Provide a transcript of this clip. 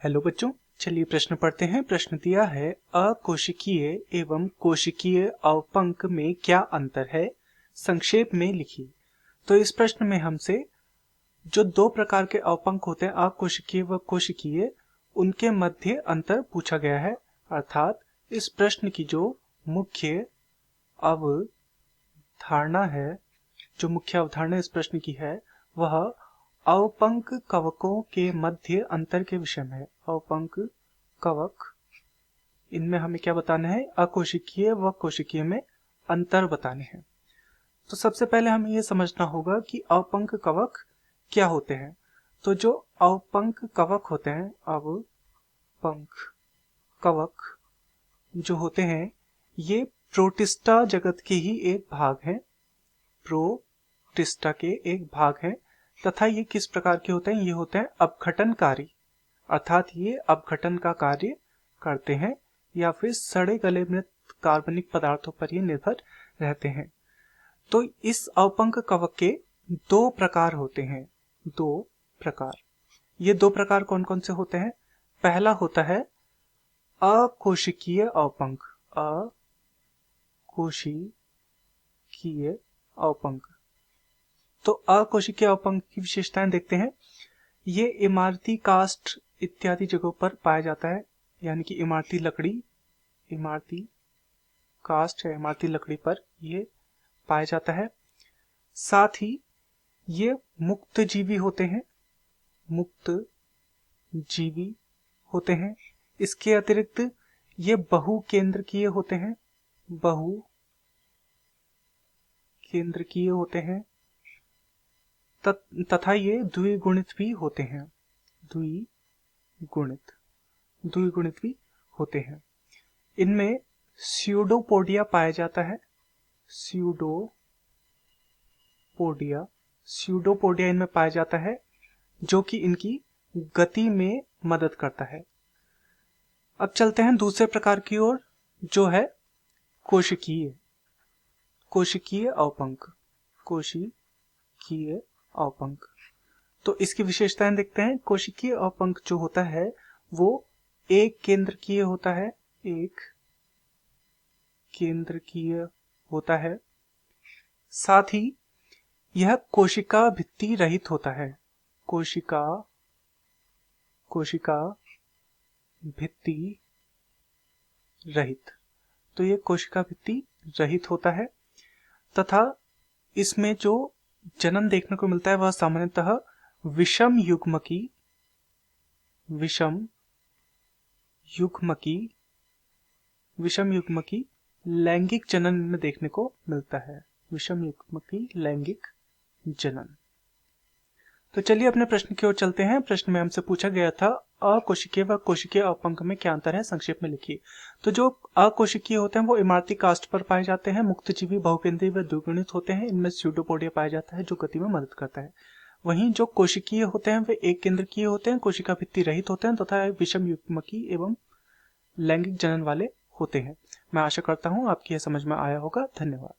Hello बच्चों, चलिए प्रश्न पढ़ते हैं। प्रश्न दिया है अकोशिकीय एवं कोशिकीय अवपंक में क्या अंतर है, संक्षेप में लिखिए। तो इस प्रश्न में हमसे जो दो प्रकार के अवपंक होते हैं अकोशिकीय व कोशिकीय, उनके मध्य अंतर पूछा गया है। अर्थात इस प्रश्न की जो मुख्य अवधारणा है, जो मुख्य अवधारणा इस प्रश्न की है, वह अवपंक कवकों के मध्य अंतर के विषय में है। अवपंक कवक, इनमें हमें क्या बताना है, अकोशिकीय व कोशिकीय में अंतर बताने हैं। तो सबसे पहले हमें यह समझना होगा कि अवपंक कवक क्या होते हैं। तो जो अवपंक कवक होते हैं, अवपंक कवक जो होते हैं, ये प्रोटिस्टा जगत के ही एक भाग हैं। प्रोटिस्टा के एक भाग हैं तथा ये किस प्रकार के होते हैं, ये होते हैं अपघटनकारी। अर्थात ये अपघटन का कार्य करते हैं या फिर सड़े गले मृत कार्बनिक पदार्थों पर ये निर्भर रहते हैं। तो इस अवपंक कवक के दो प्रकार होते हैं। दो प्रकार, ये दो प्रकार कौन कौन से होते हैं? पहला होता है अकोशिकीय अवपंक। अकोशिकीय अवपंक। तो अकोशिकीय अवपंक की विशेषताएं देखते हैं। ये इमारती काष्ठ इत्यादि जगहों पर पाया जाता है, यानी कि इमारती लकड़ी, इमारती काष्ठ या इमारती लकड़ी पर ये पाया जाता है। साथ ही ये मुक्त जीवी होते हैं, मुक्त जीवी होते हैं। इसके अतिरिक्त ये बहुकेंद्रकीय होते हैं, बहुकेंद्रकीय होते हैं तथा ये द्विगुणित भी होते हैं। द्विगुणित भी होते हैं। इनमें स्यूडोपोडिया पाया जाता है। स्यूडोपोडिया इनमें पाया जाता है, जो कि इनकी गति में मदद करता है। अब चलते हैं दूसरे प्रकार की ओर, जो है कोशिकीय अवपंक। कोशिकीय अवपंक, तो इसकी विशेषताएं देखते हैं। कोशिकीय अवपंक जो होता है वो एक केंद्रकीय होता है, एक केंद्रकीय होता है। साथ ही यह कोशिका भित्ति रहित होता है। कोशिका भित्ति रहित, तो ये कोशिका भित्ति रहित होता है तथा इसमें जो जनन देखने को मिलता है वह सामान्यतः विषम युग्मकी लैंगिक जनन में देखने को मिलता है। विषम युग्मकी लैंगिक जनन। तो चलिए अपने प्रश्न की ओर चलते हैं। प्रश्न में हमसे पूछा गया था अकोशिकीय व कोशिकीय अवपंक में क्या अंतर है, संक्षेप में लिखिए। तो जो अकोशिकीय होते हैं वो इमारती काष्ठ पर पाए जाते हैं, मुक्तजीवी, बहुकेंद्रीय व द्विगुणित होते हैं। इनमें स्यूडोपोडिया पाया जाता है जो गति में मदद करता है। वहीं जो कोशिकीय होते हैं वे एक केंद्रकीय होते हैं, कोशिका भित्ति रहित होते हैं तथा विषम युग्मकी एवं लैंगिक जनन वाले होते हैं। मैं आशा करता हूँ आपकी यह समझ में आया होगा। धन्यवाद।